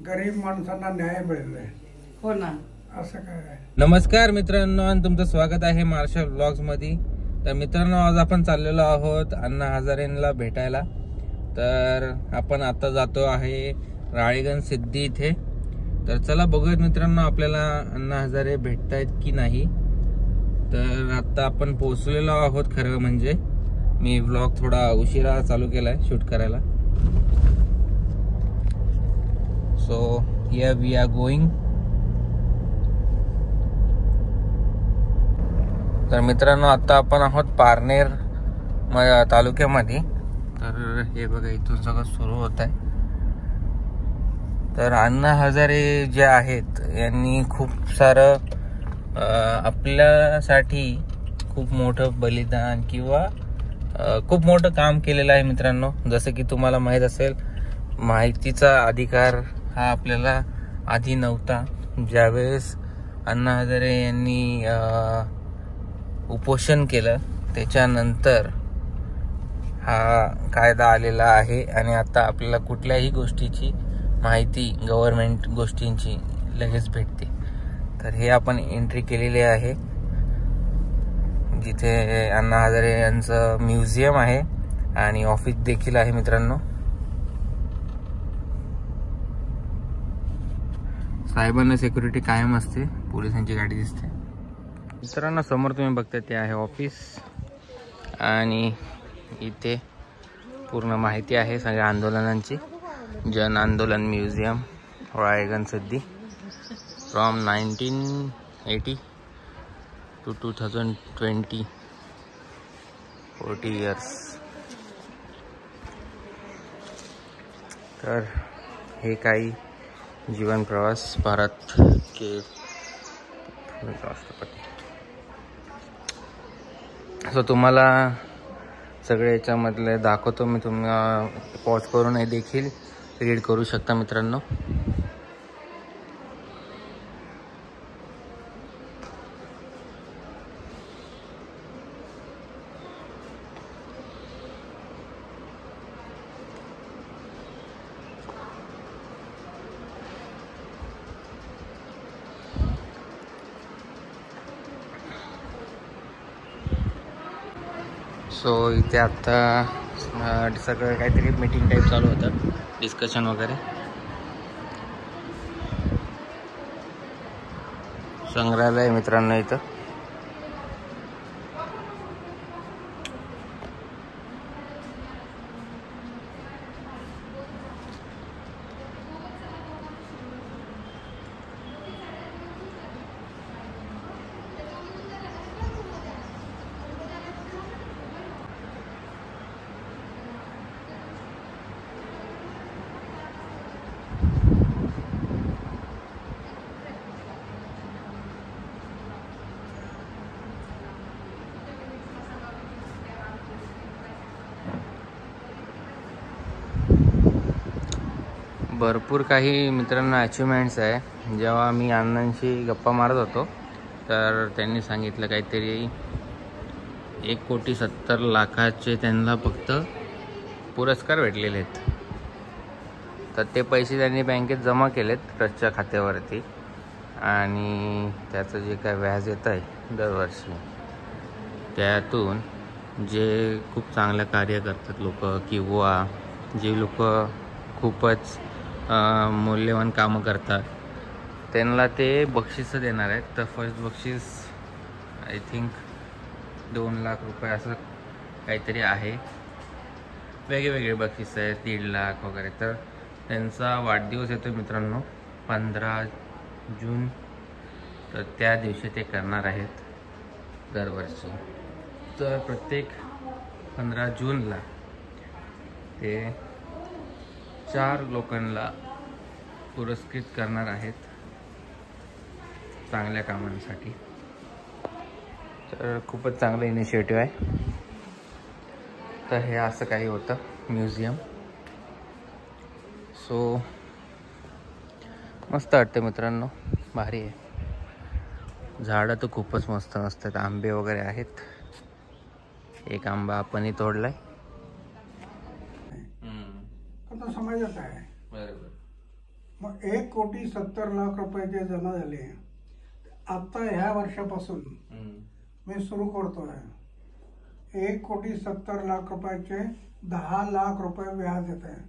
गरीब माणसांना न्याय मिळतोय. हो ना. असं काय आहे. नमस्कार मित्रांनो आणि तुमचं स्वागत आहे मार्शल ब्लॉग्स मध्ये. तर मित्रांनो आज आपण चाललेलो आहोत अण्णा हजारेंना भेटायला. तर आपण आता जातो आहे राळेगण सिद्धी इथे. तर चला बघूयात मित्रांनो आपल्याला अण्णा हजारे भेटतायत की नाही. तर आता आपण पोहोचलेलो आहोत. खरं म्हणजे मी ब्लॉग थोडा उशिरा चालू केलाय शूट करायला. So here we are going. तर मित्रांनो आता आपण आहोत पारनेर तालुक्यामध्ये. तर हे बघा इथून सगळं सुरू होत आहे. तर अण्णा हजारे जे आहेत यांनी खूप सारं आपल्यासाठी खूप मोठं बलिदान किंवा खूप मोठं काम केलेलं आहे मित्रांनो. जसं की तुम्हाला माहीत असेल माहितीचा अधिकार हा आपल्याला आधी नव्हता. ज्यावेळेस अण्णा हजारे यांनी उपोषण केलं त्याच्यानंतर हा कायदा आलेला आहे आणि आता आपल्याला कुठल्याही गोष्टीची माहिती गव्हर्नमेंट गोष्टींची लगेच भेटते. तर हे आपण एंट्री केलेली आहे जिथे अण्णा हजारे यांचं म्युझियम आहे आणि ऑफिस देखील आहे मित्रांनो. साहेबांना सिक्युरिटी कायम असते. पोलिसांची गाडी दिसते मित्रांनो. समोर तुम्ही बघता ते आहे ऑफिस आणि इथे पूर्ण माहिती आहे सगळ्या आंदोलनांची. जन आंदोलन museum Ralegan Siddhi from 1980 to 2020 40 years. तर हे काही जीवन प्रवास भारत के राष्ट्रपती. सो तुम्हाला सगळे याच्यामधले दाखवतो मी. तुम्हाला पॉज करूनही देखील रीड करू शकता मित्रांनो. सो इथे आता सगळं काहीतरी मीटिंग टाईप चालू होतं, डिस्कशन वगैरे. संग्रहालय मित्रांनो इथं. भरपूर काही मित्रांनो अचिव्हमेंट्स आहे. जेव्हा मी अण्णांशी गप्पा मारत होतो तर त्यांनी सांगितलं काहीतरी 1,70,00,000 त्यांना फक्त पुरस्कार भेटलेले आहेत. तर ते पैसे त्यांनी बँकेत जमा केलेत ट्रस्टच्या खात्यावरती आणि त्याचं जे काय व्याज येत आहे दरवर्षी त्यातून जे खूप चांगलं कार्य करतात लोक किंवा जे लोक खूपच मौल्यवान कामं करतात त्यांना ते बक्षीसं देणार आहेत. तर फर्स्ट बक्षीस आय थिंक 2,00,000 रुपये असं काहीतरी आहे. वेगवेगळे बक्षीस आहेत 1,50,000 वगैरे. तर त्यांचा वाढदिवस येतो मित्रांनो 15 जून. तर त्या दिवशी ते करणार आहेत दरवर्षी. तर प्रत्येक 15 जूनला ते 4 लोकांना पुरस्कृत करणार आहेत चांगल्या कामांसाठी. तर खूपच चांगलं इनिशिएटिव्ह आहे. तर हे असं काही होतं म्युझियम. सो मस्त वाटतं मित्रांनो, भारी आहे. झाडं तर खूपच मस्त असतात. आंबे वगैरे आहेत. एक आंबा आपणही तोडलाय. आता समाजात आहे. बरोबर. मग मग 1,70,00,000 जे जमा झाले, आता ह्या वर्षापासून मी सुरू करतोय 1,70,00,000 10 लाख रुपये व्याज येत आहे.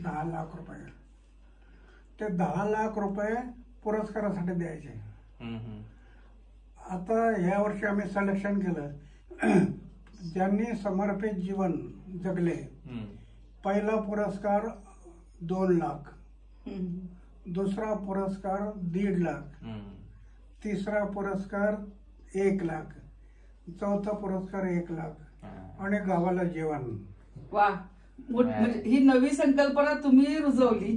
10 लाख रुपये, ते 10 लाख रुपये पुरस्कारासाठी द्यायचे. आता ह्या वर्षी आम्ही सिलेक्शन केलं ज्यांनी समर्पित जीवन जगले. पहिला पुरस्कार 2 लाख, दुसरा पुरस्कार 1.5 लाख, तिसरा पुरस्कार 1 लाख, चौथा पुरस्कार 1 लाख आणि गावाला जेवण. वा, म्हणजे ही नवी संकल्पना तुम्ही रुजवली.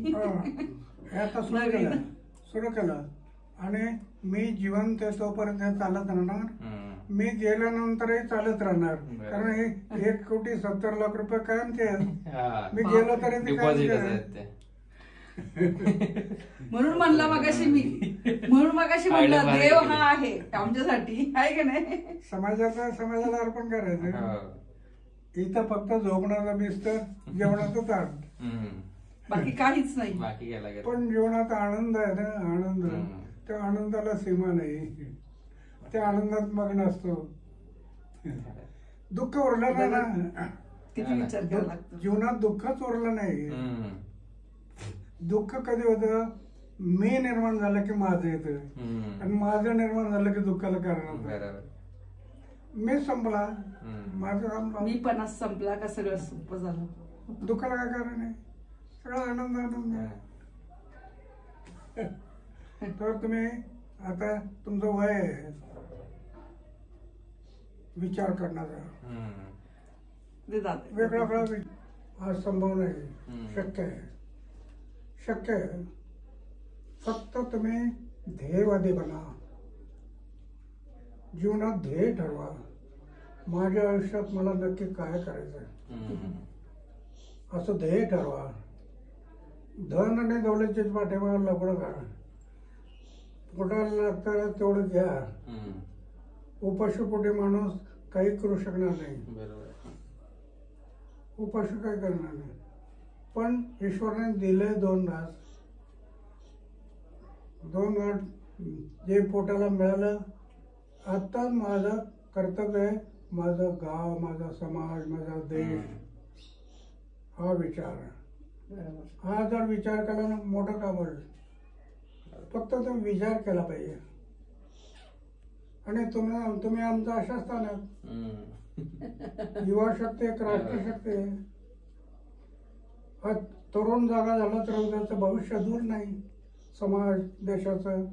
हे आता सुरू केलं आणि मी जिवंत आहे तोपर्यंत हे चालत राहणार. मी गेल्यानंतरही चालत राहणार, कारण हे 1,70,00,000 रुपये कायमचे आहेत. मी गेलो तरी ते कायमचे. म्हणून मगाशी म्हणलं देव हा आहे आमच्यासाठी, आहे की नाही. समाजाला अर्पण करायचं. इथं फक्त झोपण्याचं बिस्तर, जेवणाचं ताट, बाकी काहीच नाही. पण जीवनात आनंद आहे ना, आनंद. त्या आनंदाला सीमा नाही. त्या आनंदात मग्न असतो. दुःख उरलं नाही ना. किती विचार करावा लागतो. जीवनात दुःखच उरलं नाही. दुःख कधी होतं, मी निर्माण झालं की माझं येतं, आणि माझं निर्माण झालं की दुःखाला कारण होतं. मी संपला, माझं संपला, मी पण संपला का सगळं संप झालं. दुःखाला काय कारण आहे, सगळं आनंद आनंद. तर तुम्ही आता तुमचं वय आहे विचार करण्याचा, वेगळा वेगळा आज संभव नाही. शक्य आहे. फक्त तुम्ही ध्येयवादी बना. जीवनात ध्येय ठरवा. माझ्या आयुष्यात मला नक्की काय करायचंय असं ध्येय ठरवा. धन आणि दौलतीच्या पाठीमागे लागू नका. पोटाला लागतं तेवढं घ्या. उपाशीपोटी माणूस काही करू शकणार नाही. उपाशी काय करणार नाही. पण ईश्वराने दिले 2 घास. 2 घास जे पोटाला मिळालं. आता माझं कर्तव्य आहे, माझं गाव, माझा समाज, माझा देश, हा विचार. हा जर विचार केला ना, मोठं काम होईल. फक्त तुम्ही विचार केला पाहिजे. आणि तुम्ही आमचा अशा स्थानात युवा शक्ती, एक राष्ट्रशक्ती आहे. हा तरुण जागा झाला तर उद्याचं भविष्य दूर नाही. समाज, देशाचं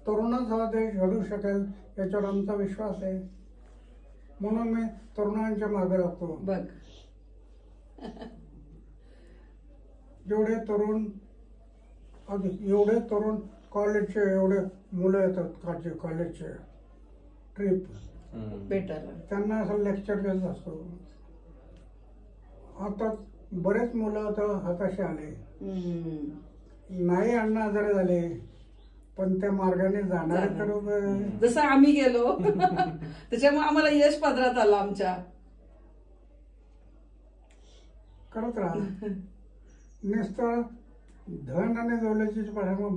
तरुणच हा देश घडू शकेल याच्यावर आमचा विश्वास आहे. म्हणून मी तरुणांच्या मागे लागतो. एवढे तरुण कॉलेजचे एवढे मुलं येतात कॉलेजचे ट्रिप भेटायला, त्यांना असं लेक्चर देत असतो. आता बरेच मुलं आता हाताशी आले, नाही अण्णा आजारी झाले, पण त्या मार्गाने जाणार तर जसं आम्ही गेलो त्याच्यामुळे आम्हाला यश पदरात आलं. आमच्या करत राहा. नुसतं धन आणि दौलतीच्या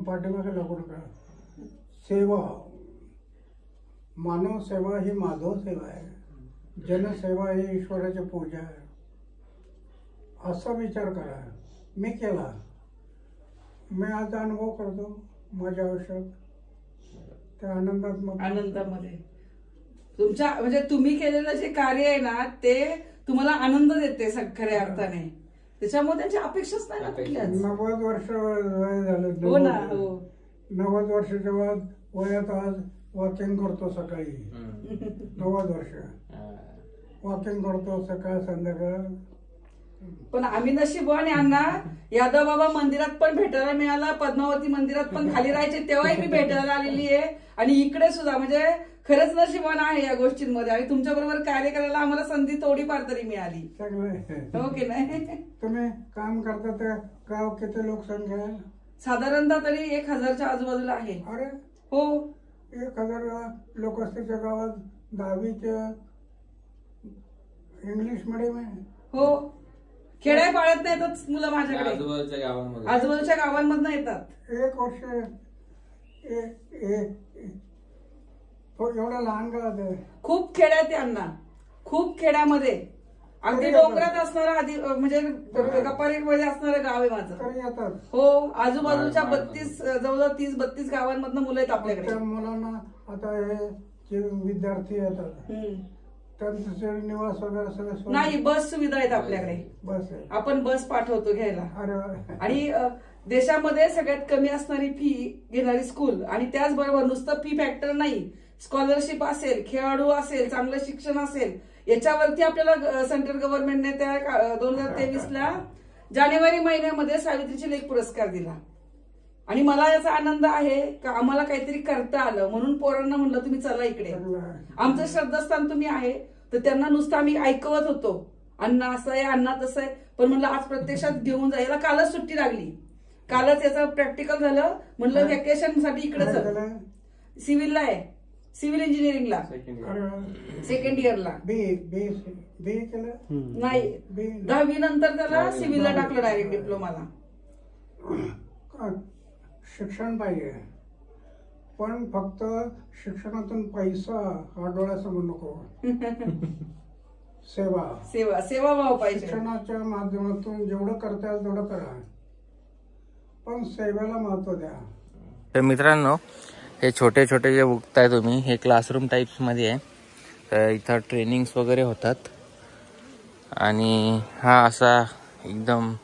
पाठीमागे लागू नका. सेवा, मानव सेवा ही माधव सेवा आहे. जनसेवा ही ईश्वराची पूजा आहे. असा विचार करा. मी केला. मी आज अनुभव करतो माझ्या आयुष्यात. त्या आनंदामध्ये तुमच्या म्हणजे तुम्ही केलेलं जे कार्य आहे ना, ते तुम्हाला आनंद देते खऱ्या अर्थाने. त्याच्यामुळे त्यांची अपेक्षाच नाही ना कुठल्याच. 90 वर्ष वय झालं. हो ना, हो. 90 वर्षाच्या वयात आज वॉकिंग करतो सकाळी. 90 वर्ष वॉकिंग करतो सकाळ संध्याकाळ. पण आम्ही नशीबवान अण्णा, यादव बाबा मंदिरात पण भेटायला मिळाला, पद्मावती मंदिरात पण खाली राहायचे तेव्हाही मी भेटायला आलेली आहे, आणि इकडे सुद्धा. म्हणजे खरंच नशीबवान आहे या गोष्टींमध्ये. आणि तुमच्या बरोबर कार्य करायला आम्हाला संधी थोडीफार तरी मिळाली. हो की नाही. तुम्ही काम करता त्या गाव किती लोकसंख्या आहे? साधारणतः तरी 1000च्या आजूबाजूला आहे. अरे हो, 1000 लोक असतेच्या गावात 10वीच्या इंग्लिश मिडियम आहे. हो, खेड्या पाळत नाही येतात मुलं माझ्याकडे, आजूबाजूच्या गावांमधनं येतात. एक वर्ष एवढ्या लहान गावात आहे. खूप खेड्यात आहे अण्णा, खूप खेड्यामध्ये, अगदी डोंगरात असणारं आधी म्हणजे गप्पारीमध्ये असणारं गाव आहे माझं. तरी येतात. हो, आजूबाजूच्या 32 जवळजवळ 30-32 गावांमधनं मुलं आहेत आपल्याकडे. त्या मुलांना आता हे जे विद्यार्थी येतात त्यांचे निवास वगैरे सगळं नाही, बस सुविधा आहेत आपल्याकडे. बस आहे. आपण बस पाठवतो घ्यायला. अरे वा. आणि देशामध्ये सगळ्यात कमी असणारी फी घेणारी स्कूल, आणि त्याचबरोबर नुसतं फी फॅक्टर नाही, स्कॉलरशिप असेल, खेळाडू असेल, चांगलं शिक्षण असेल, याच्यावरती आपल्याला सेंट्रल गव्हर्नमेंटने त्या 2023ला जानेवारी महिन्यामध्ये सावित्रीची लेख पुरस्कार दिला. आणि मला याचा आनंद आहे का आम्हाला काहीतरी करता आलं, म्हणून पोरांना म्हणलं तुम्ही चला इकडे, आमचं श्रद्धास्थान तुम्ही आहे. तर त्यांना नुसतं आम्ही ऐकवत होतो, अण्णा असं आहे, अण्णा तसं आहे, पण म्हणलं आज प्रत्यक्षात घेऊन जायला. कालच सुट्टी लागली, कालच याचं प्रॅक्टिकल झालं. म्हणलं व्हॅकेशन साठी इकडे चल. सिव्हिलला आहे, सिव्हिल इंजिनिअरिंगला सेकंड इयरला. बी केलं नाही, 10वी नंतर त्याला सिव्हिलला टाकलं डायरेक्ट डिप्लोमाला. शिक्षण पाहिजे, पण फक्त शिक्षणातून पैसा हा डोळ्यासमोर नको. सेवा सेवा सेवाभाव पाहिजे. शिक्षणाच्या माध्यमातून जेवढं करता येईल तेवढं करा, पण सेवेला महत्व द्या. तर मित्रांनो, हे छोटे छोटे जे बघताय तुम्ही, हे क्लासरूम टाईप्समध्ये आहे. तर इथं ट्रेनिंग्स वगैरे होतात. आणि हा असा एकदम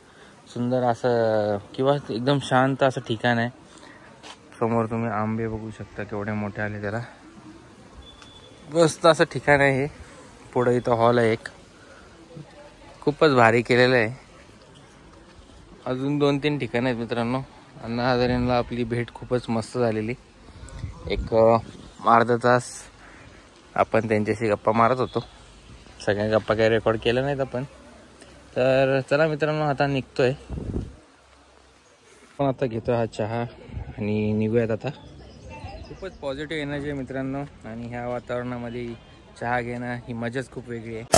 सुंदर असं किंवा एकदम शांत असं ठिकाण आहे. समोर तुम्ही आंबे बघू शकता केवढे मोठे आले त्याला. मस्त असं ठिकाण आहे हे. पुढे इथं हॉल आहे एक, खूपच भारी केलेलं आहे. अजून 2-3 ठिकाणं आहेत मित्रांनो. अण्णा हजारेंना आपली भेट खूपच मस्त झालेली. एक अर्धा तास आपण त्यांच्याशी गप्पा मारत होतो. सगळ्या गप्पा काही रेकॉर्ड केल्या नाहीत आपण. तर चला मित्रांनो, आता निघतोय. पण आता घेतो हा चहा आणि निघूयात आता. खूपच पॉझिटिव्ह एनर्जी आहे मित्रांनो, आणि ह्या वातावरणामध्ये चहा घेणं ही मजाच खूप वेगळी आहे.